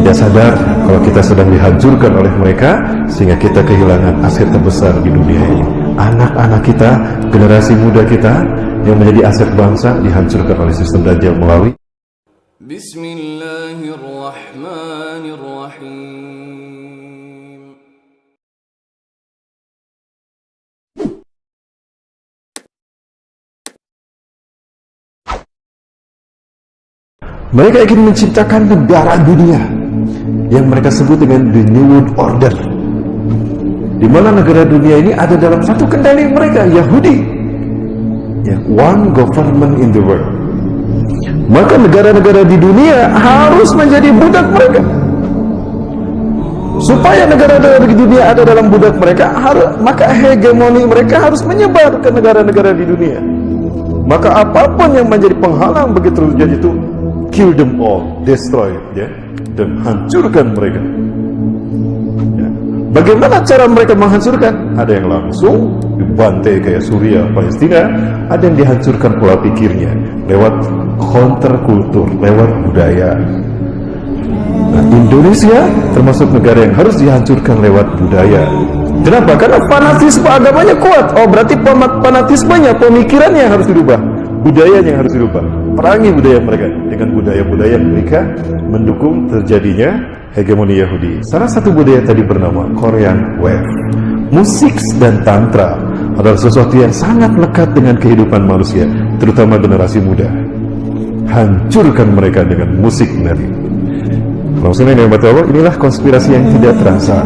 Tidak sadar kalau kita sedang dihancurkan oleh mereka, sehingga kita kehilangan aset terbesar di dunia ini. Anak-anak kita, generasi muda kita yang menjadi aset bangsa dihancurkan oleh sistem Dajjal melalui Bismillahirrahmanirrahim. Mereka ingin menciptakan negara dunia yang mereka sebut dengan The New World Order, di mana negara dunia ini ada dalam satu kendali mereka, Yahudi, yang one government in the world. Maka negara-negara di dunia harus menjadi budak mereka. Supaya negara-negara di dunia ada dalam budak mereka, maka hegemoni mereka harus menyebar ke negara-negara di dunia. Maka apapun yang menjadi penghalang begitu terjadi itu, kill them all, destroy, ya, dan hancurkan mereka. Ya. Bagaimana cara mereka menghancurkan? Ada yang langsung dibantai kayak Suriah, Palestina, ada yang dihancurkan pola pikirnya lewat counterkultur, lewat budaya. Nah, Indonesia termasuk negara yang harus dihancurkan lewat budaya. Kenapa? Karena fanatisme agamanya kuat. Oh, berarti fanatismenya, pemikirannya yang harus dirubah, budayanya yang harus dirubah. Perangi budaya mereka dengan budaya-budaya mereka mendukung terjadinya hegemoni Yahudi. Salah satu budaya tadi bernama Korean Wave. Musik dan tantra adalah sesuatu yang sangat lekat dengan kehidupan manusia, terutama generasi muda. Hancurkan mereka dengan musik nari. Maksudnya yang Allah, inilah konspirasi yang tidak terasa.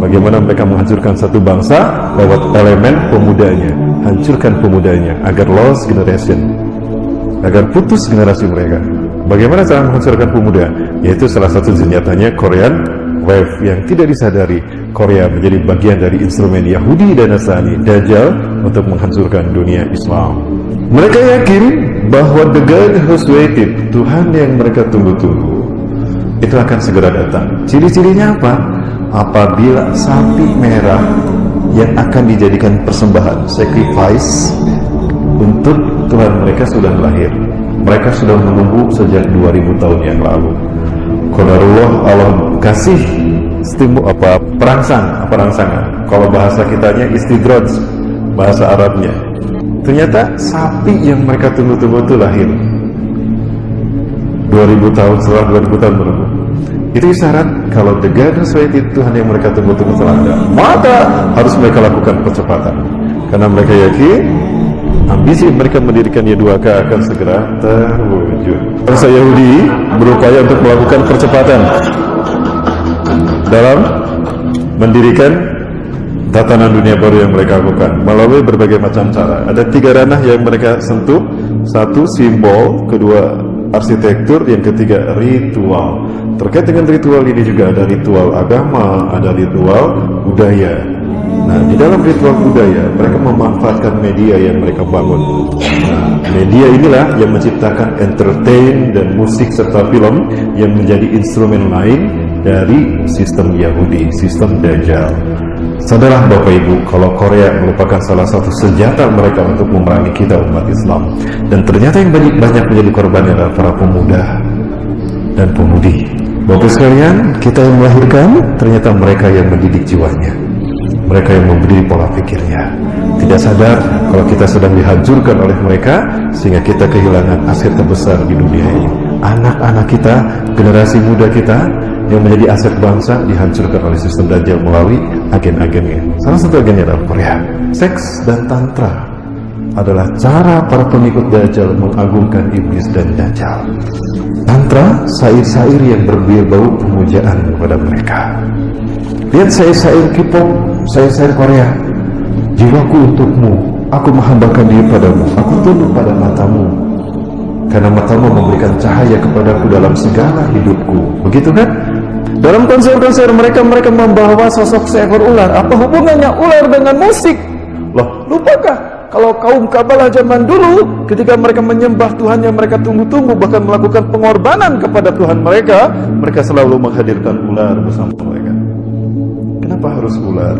Bagaimana mereka menghancurkan satu bangsa lewat elemen pemudanya. Hancurkan pemudanya agar lost generation, agar putus generasi mereka. Bagaimana cara menghancurkan pemuda? Yaitu salah satu senjatanya Korean Wave yang tidak disadari. Korea menjadi bagian dari instrumen Yahudi dan Nasrani, Dajjal, untuk menghancurkan dunia Islam. Mereka yakin bahwa the God who's waited, Tuhan yang mereka tunggu-tunggu, itu akan segera datang. Ciri-cirinya apa? Apabila sapi merah yang akan dijadikan persembahan, sacrifice, untuk Tuhan mereka sudah lahir. Mereka sudah menunggu sejak 2000 tahun yang lalu. Qadarullah, Allah kasih perangsangan. Kalau bahasa kitanya istidraj, bahasa Arabnya. Ternyata sapi yang mereka tunggu-tunggu itu lahir 2000 tahun setelah 2000 tahun menunggu. Itu isyarat kalau the God who's waited, Tuhan yang mereka tunggu-tunggu telah ada. Maka harus mereka lakukan percepatan, karena mereka yakin ambisi mereka mendirikan Y2K akan segera terwujud. Bangsa Yahudi berupaya untuk melakukan percepatan dalam mendirikan tatanan dunia baru yang mereka lakukan melalui berbagai macam cara. Ada 3 ranah yang mereka sentuh. 1, simbol. 2, arsitektur. Yang ketiga, ritual. Terkait dengan ritual ini juga ada ritual agama, ada ritual budaya. Nah, di dalam ritual budaya mereka memanfaatkan media yang mereka bangun. Nah, media inilah yang menciptakan entertain dan musik serta film yang menjadi instrumen lain dari sistem Yahudi, sistem Dajjal. Sadarlah Bapak Ibu, kalau Korea merupakan salah satu senjata mereka untuk memerangi kita umat Islam. Dan ternyata yang banyak menjadi korbannya adalah para pemuda dan pemudi. Bapak sekalian, kita yang melahirkan, ternyata mereka yang mendidik jiwanya. Mereka yang memberi pola pikirnya. Tidak sadar kalau kita sedang dihancurkan oleh mereka, sehingga kita kehilangan aset terbesar di dunia ini. Anak-anak kita, generasi muda kita yang menjadi aset bangsa dihancurkan oleh sistem Dajjal melalui agen-agennya. Salah satu agennya adalah Korea. Seks dan tantra adalah cara para pengikut Dajjal mengagungkan iblis dan Dajjal. Tantra, syair-syair yang berbau pemujaan kepada mereka. Lihat syair-syair K-pop, syair-syair Korea. Jiwaku untukmu, aku menghambakan diri padamu, aku tunduk pada matamu, karena matamu memberikan cahaya kepadaku dalam segala hidupku. Begitu kan? Dalam konser-konser mereka membawa sosok seekor ular. Apa hubungannya ular dengan musik? Loh, lupakah kalau kaum Kabalah zaman dulu, ketika mereka menyembah Tuhan yang mereka tunggu-tunggu, bahkan melakukan pengorbanan kepada Tuhan mereka, mereka selalu menghadirkan ular bersama mereka. Kenapa harus ular?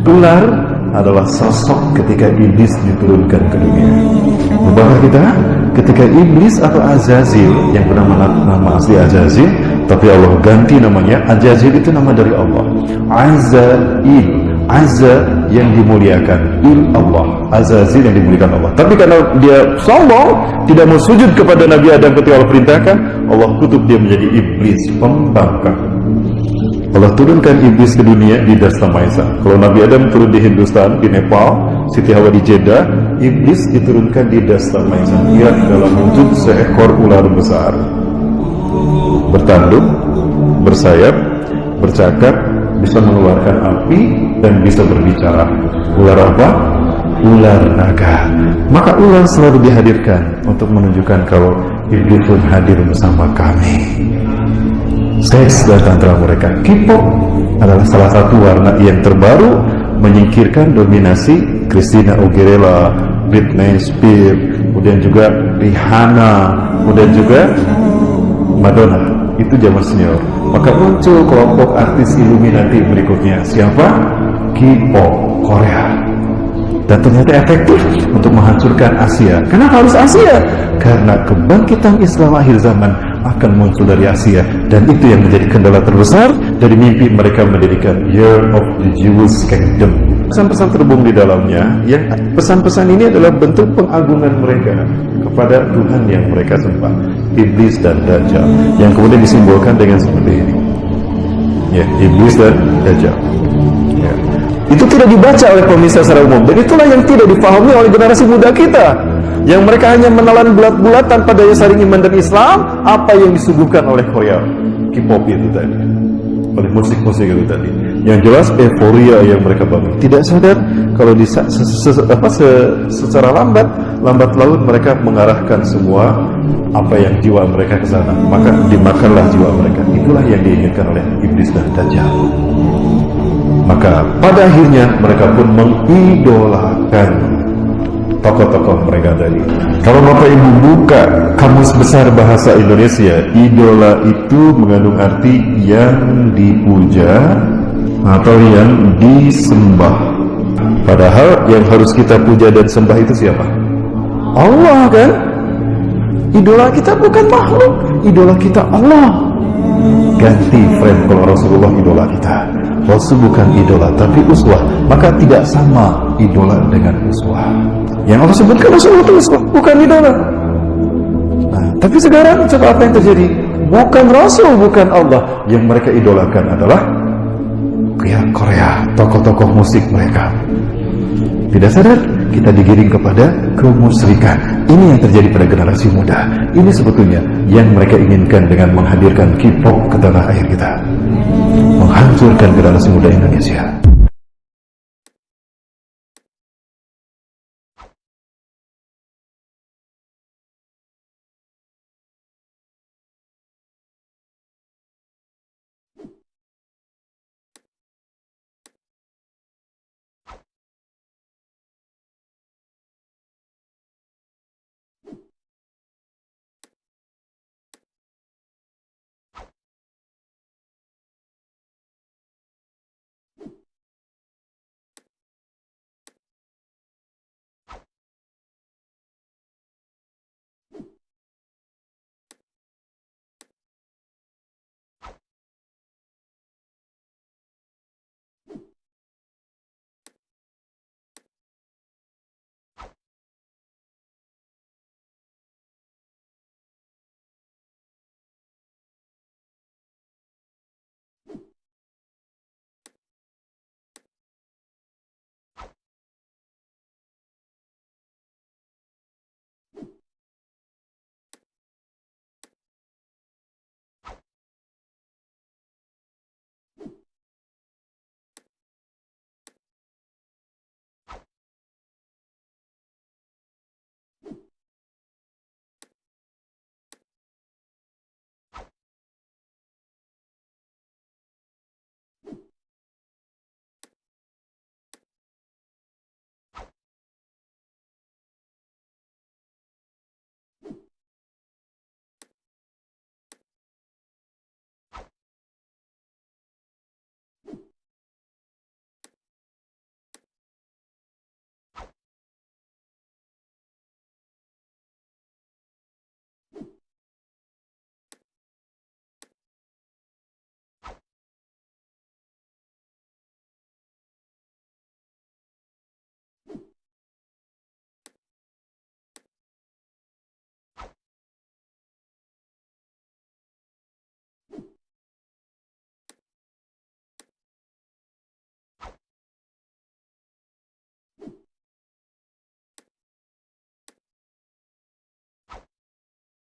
Ular adalah sosok ketika iblis diturunkan ke dunia. Lupakah kita? Ketika iblis atau Azazil, yang bernama nama asli Azazil, tapi Allah ganti namanya. Ajazil itu nama dari Allah. Azail, Azza yang dimuliakan, Il Allah, Azazil yang dimuliakan Allah. Tapi karena dia sombong, tidak mau sujud kepada Nabi Adam ketika Allah perintahkan, Allah kutuk dia menjadi iblis, pembangkang. Allah turunkan iblis ke dunia di Dastamaisa. Kalau Nabi Adam turun di Hindustan, di Nepal, Siti Hawa di Jeddah, iblis diturunkan di Dastamaisa. Ia dalam wujud seekor ular besar, bertanduk, bersayap, bercakap, bisa mengeluarkan api dan bisa berbicara. Ular apa? Ular naga. Maka ular selalu dihadirkan untuk menunjukkan kalau iblis pun hadir bersama kami. Seks dan tantra mereka. K-pop adalah salah satu warna yang terbaru menyingkirkan dominasi Christina Aguilera, Britney Spears, kemudian juga Rihanna, kemudian juga Madonna. Itu zaman senior. Maka muncul kelompok artis Illuminati berikutnya. Siapa? K-pop Korea. Dan ternyata efektif untuk menghancurkan Asia. Kenapa harus Asia? Karena kebangkitan Islam akhir zaman akan muncul dari Asia, dan itu yang menjadi kendala terbesar dari mimpi mereka mendirikan Year of the Jewish Kingdom. Pesan-pesan terhubung di dalamnya, yang pesan-pesan ini adalah bentuk pengagungan mereka kepada Tuhan yang mereka sembah, iblis dan Dajjal, yang kemudian disimbolkan dengan seperti ini. Ya, iblis dan Dajjal. Ya. Itu tidak dibaca oleh pemirsa secara umum, dan itulah yang tidak dipahami oleh generasi muda kita, yang mereka hanya menelan bulat-bulat tanpa daya saring iman dan Islam apa yang disuguhkan oleh Korea, K-pop itu tadi, oleh musik-musik itu tadi. Yang jelas euforia yang mereka bangun, tidak sadar kalau secara lambat laun mereka mengarahkan semua apa yang jiwa mereka ke sana, maka dimakanlah jiwa mereka. Itulah yang diinginkan oleh iblis dan Dajjal. Maka pada akhirnya mereka pun mengidolakan tokoh-tokoh mereka tadi. Kalau Bapak Ibu buka Kamus Besar Bahasa Indonesia, idola itu mengandung arti yang dipuja atau yang disembah. Padahal yang harus kita puja dan sembah itu siapa? Allah, kan? Idola kita bukan makhluk, idola kita Allah. Ganti frame kalau Rasulullah idola kita. Rasul bukan idola tapi uswah, maka tidak sama idola dengan uswah. Yang Allah sebutkan Rasulullah itu uswah, bukan idola. Nah, tapi sekarang coba apa yang terjadi? Bukan Rasul, bukan Allah, yang mereka idolakan adalah Korea, tokoh-tokoh musik mereka. Tidak sadar kita digiring kepada kemusyrikan. Ini yang terjadi pada generasi muda. Ini sebetulnya yang mereka inginkan dengan menghadirkan K-pop ke tanah air kita, menghancurkan generasi muda Indonesia.